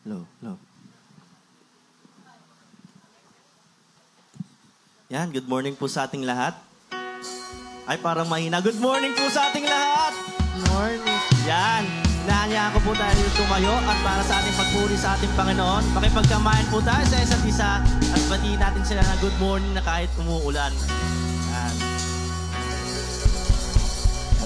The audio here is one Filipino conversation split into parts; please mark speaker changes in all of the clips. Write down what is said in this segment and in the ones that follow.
Speaker 1: Hello, hello. Yan, good morning po sa ating lahat. Ay, parang mahina. Good morning po sa ating lahat!
Speaker 2: Morning.
Speaker 1: Yan, inaanyaan ko po tayo tumayo at para sa ating pagpuri sa ating Panginoon. Pakipagkamayan po tayo sa isa't isa at batiin natin sila na good morning na kahit umuulan. Yan.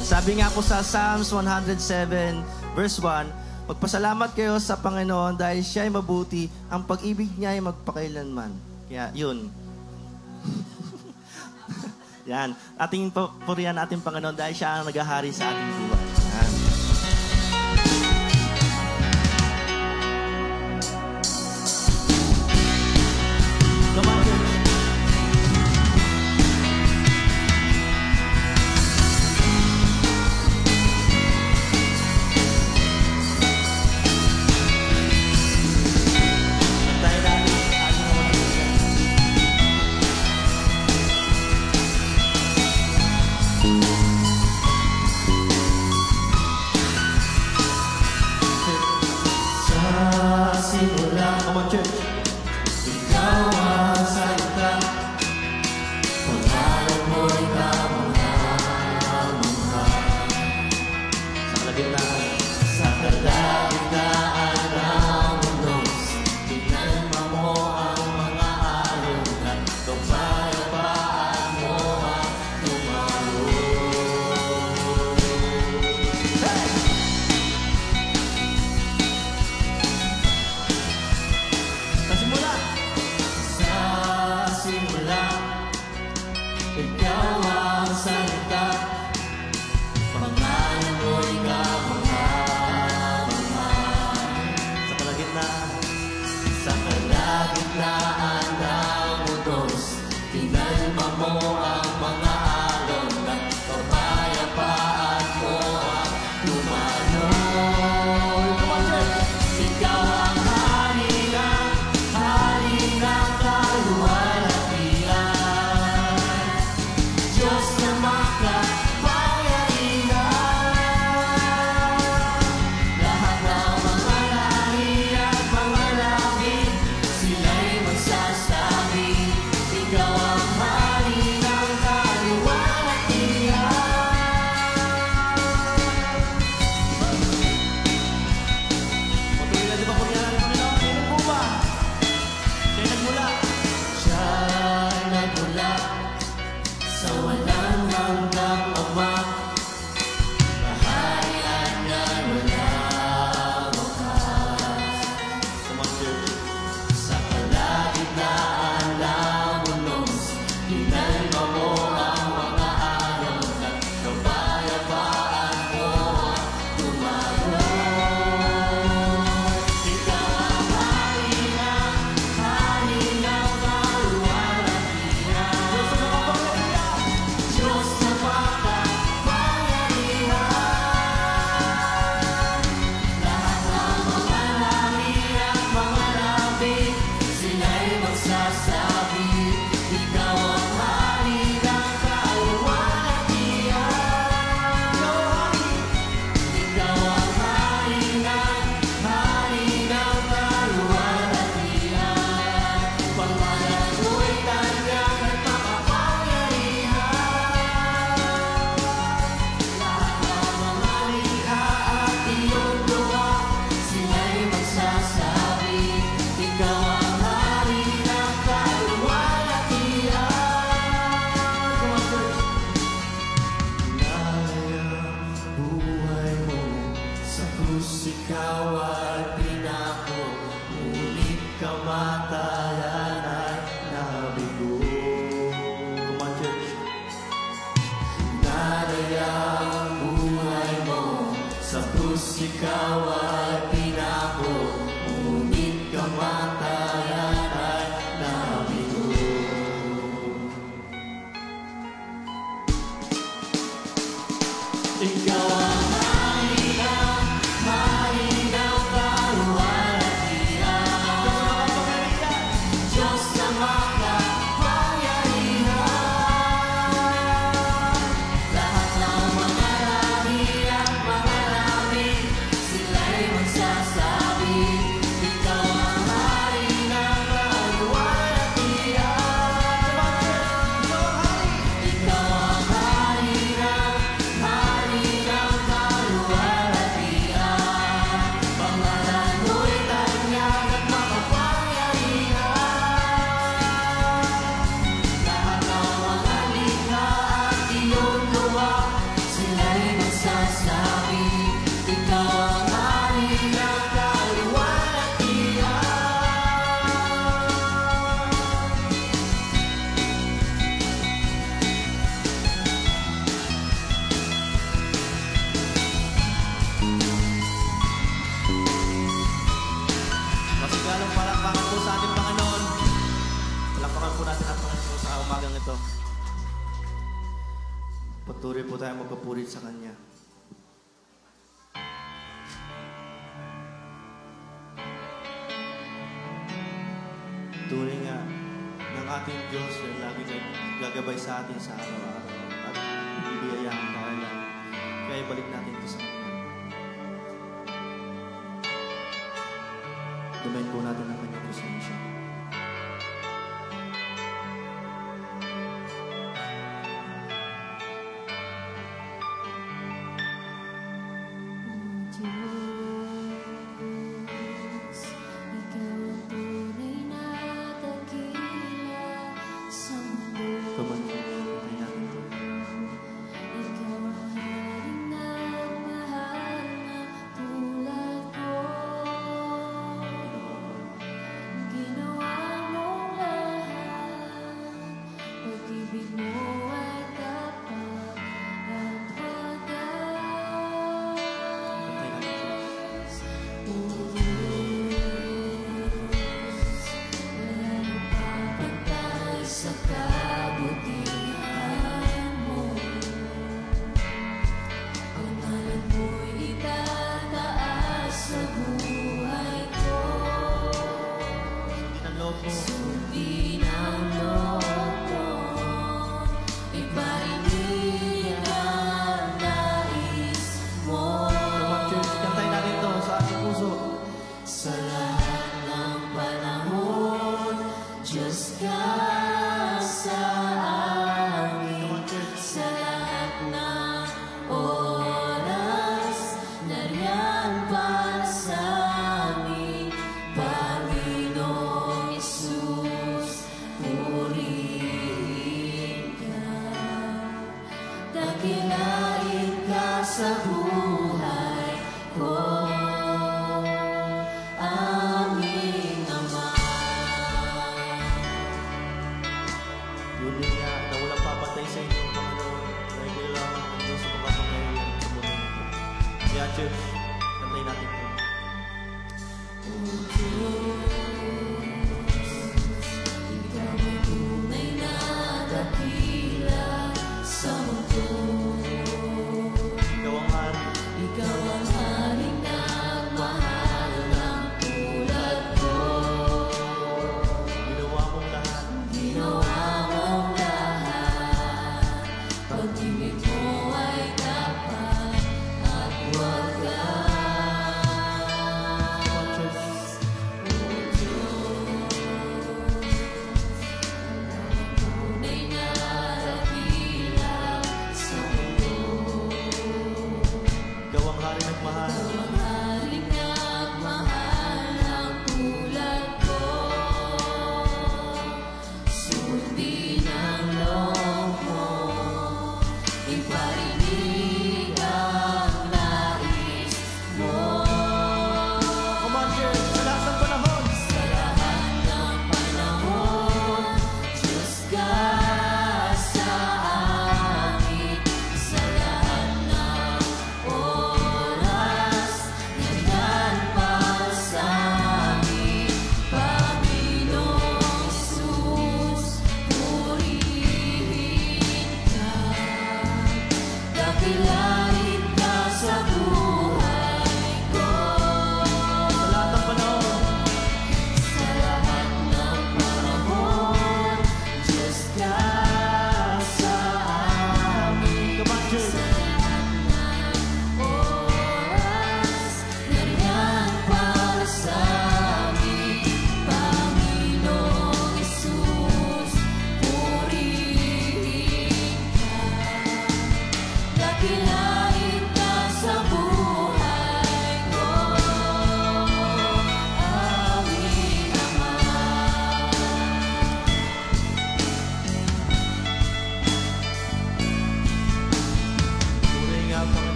Speaker 1: Sabi nga po sa Psalms 107 verse 1, magpasalamat kayo sa Panginoon dahil siya ay mabuti, ang pag-ibig niya ay magpakailanman. Kaya yun. Yan. Ating papurihan ating Panginoon dahil siya ang naghahari sa ating buhay. Yan. Come on, church. Come on, church.
Speaker 3: Ikaw ang salita, pangalan mo'y kamangha-mangha.
Speaker 1: Sa kalagitnaan.
Speaker 3: Sa kalagitnaan ng mundo, tinalma mo ang mga alon at kapayapaan mo ang tumalo.
Speaker 1: Sa simula.
Speaker 3: Sa simula, ikaw ang salita, pangalan mo'y kamangha-mangha.
Speaker 1: Sa kalagitnaan.
Speaker 3: Sa kalagitnaan ng utos, tinalma mo ang mga alon at kapayapaan mo ang lumanoy. Ikaw ang hari ng kaluwalhatian, Diyos na makapangyarihan. Lahat ng mga lahi at mga labi, sila'y magsasabi, ikaw ang hari ng kaluwalhatian.
Speaker 1: Patuloy na di ba purihan natin Panginoon? Kailan po ba? Siya nagmula.
Speaker 3: Siya'y nagmula sa walang hanggang Ama, kaharian na walang wakas.
Speaker 1: Come on, church.
Speaker 3: Sa kalagitnaan ng unos, tinalma mo ang mga alon at kapayapaan mo ang tumaroon. Ikaw ang hari ng kaluwalhatian, Diyos na makapangyarihan. Lahat ng mga lahi at mga labi, sila'y magsasabi, ikaw ang hari ng kaluwalhatian. Ikaw ang hari ng kaluwalhatian. Pangalan mo'y tanyag at makapangyarihan. Lahat ng mga likha at iyong gawa, sila'y magsasabi, ikaw ang hari ng kaluwalhatian. Inalay ang buhay mo, sa krus ikaw ay pinako, ngunit kamatayan ay nabigo.
Speaker 1: Come on, church.
Speaker 3: Inalay ang buhay mo, sa krus ikaw ay pinako, ngunit kamatayan ay nabigo. Ikaw ang hari ng kaluwalhatian, Diyos na makapangyarihan. Lahat ng mga lahi at mga labi, sila'y
Speaker 1: natin ang Panginoon sa umagang ito. Patuloy po tayo magpapurit sa Kanya. Tunay nga ng ating Diyos na lagi gagabay sa atin sa araw-araw at bibiyayaan tayo lang. Kaya balik natin ito sa Kanya. Dumayin po natin ang Kanyang presensya.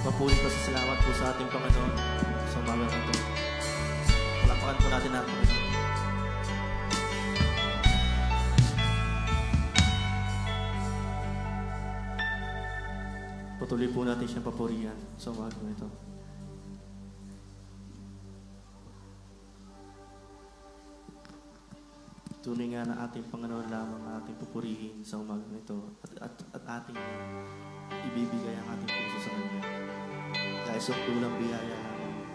Speaker 1: Papuri ko sa salamat po sa ating Panginoon sa umaga na ito. Palapakan po natin ang Panginoon. Patuloy po natin siyang papurihan sa umaga na ito. Tunay nga na ating Panginoon lamang na ating pupurihin sa umaga na ito at ating ibibigay ang ating puso sa Kanya. Dahil sa tulang biyaya lamang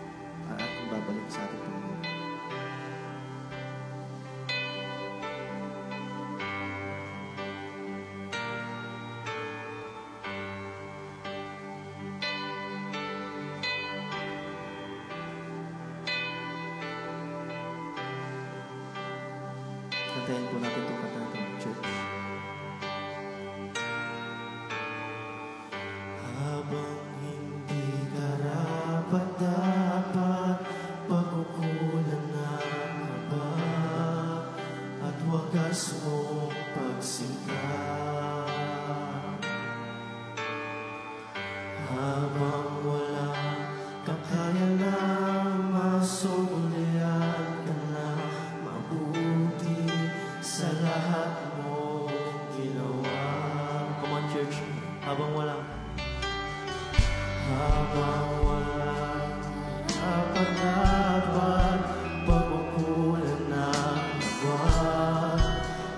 Speaker 1: at ating babalik sa ating Panginoon. Kantayin po natin itong kanta natin, church. Habang hindi karapat-dapat, pagkukulan ng kaba at wagas mong pagsikap. Habang wala kakayanan, masulian ka na mabuti sa lahat mong ginawa. Come on, church. Habang wala dapat pagkukulan ng buwan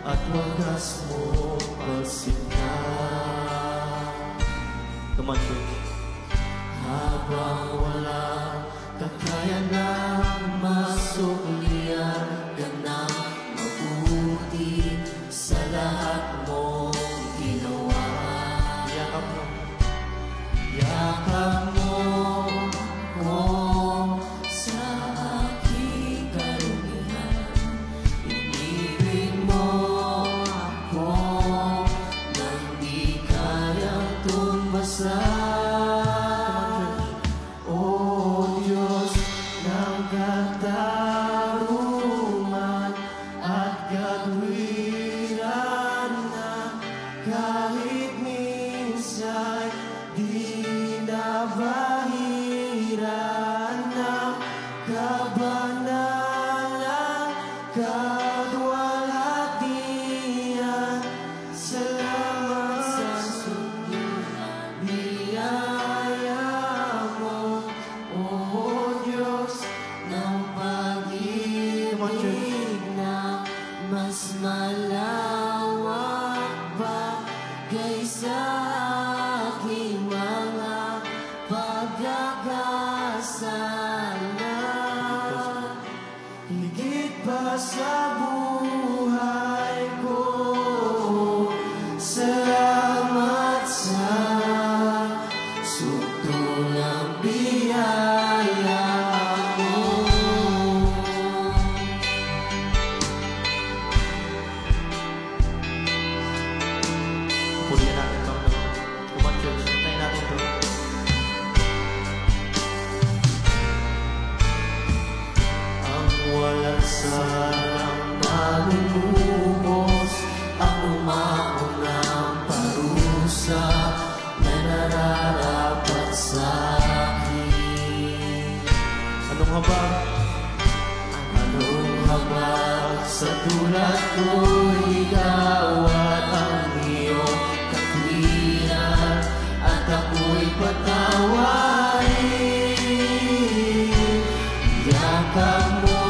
Speaker 1: at wagas mo pagsikap. Come on, church. Habang wala kakayanan, masuklian ka na mabuti sa lahat mong ginawa. Yakap mo. Yakap mo ko sa aking karumihan. Inibig mo ako nang di kayang tumbasan. O Diyos ng katarungan at katwiran na kahit minsan di nabahiran ng kabanalan, kadwalhatian. Salamat sa sunyang biyaya mo, O Diyos ng pag-ibig na mas malawak bagay sa aking mga pagkakasala. Higit pa sa buhay ko, salamat sa sutulang biyaya mo. Purihan natin ito. Come on, church. Kantayin natin ito. Ang walang salang nalulubos, ang umaunang parusa na nararapat sa akin. Anong habag? Anong habag sa tulad ko, ikaw at ang iyong katwiran, at ako'y patawarin. Yakap mo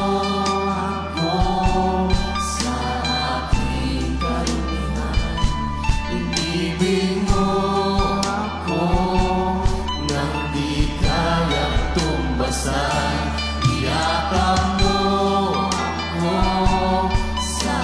Speaker 1: ako sa aking karumihan. Inibig mo ako nang di kayang tumbasan. Yakap mo ako sa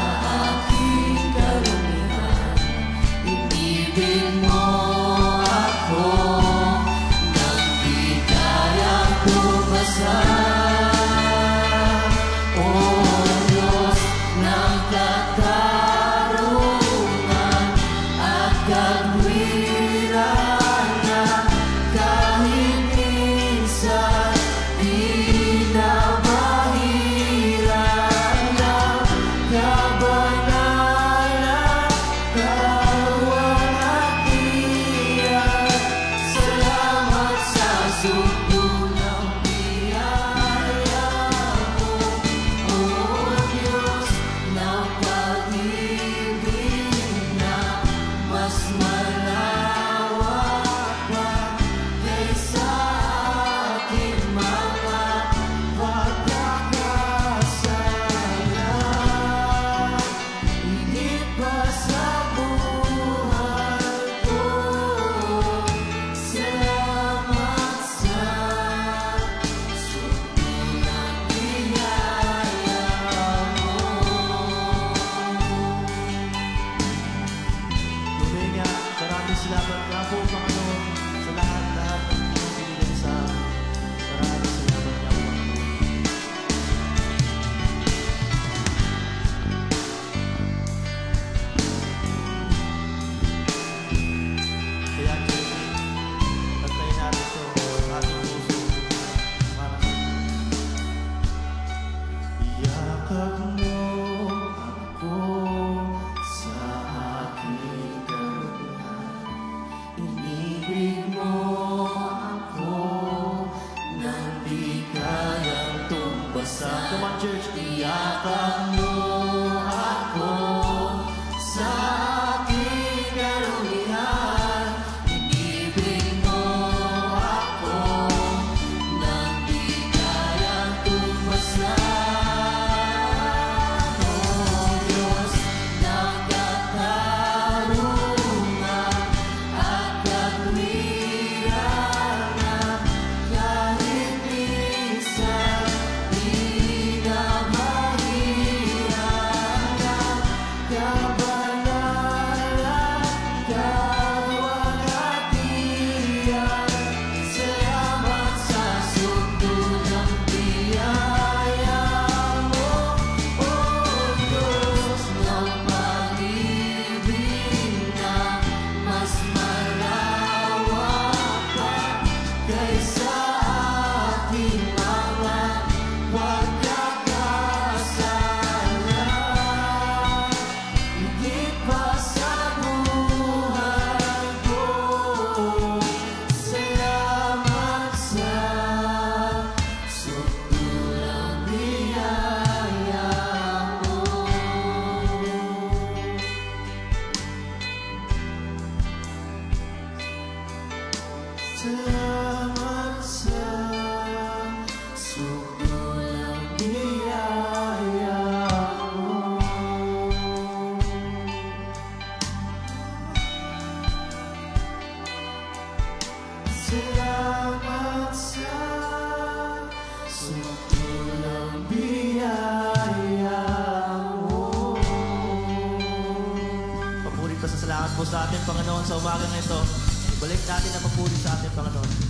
Speaker 1: Salamat sa sukulang biyaya mo. Salamat sa sukulang biyaya mo. Papuri pa sa salamat po sa ating Panginoon sa umagang ito. Balik natin ang papuri sa ating Panginoon.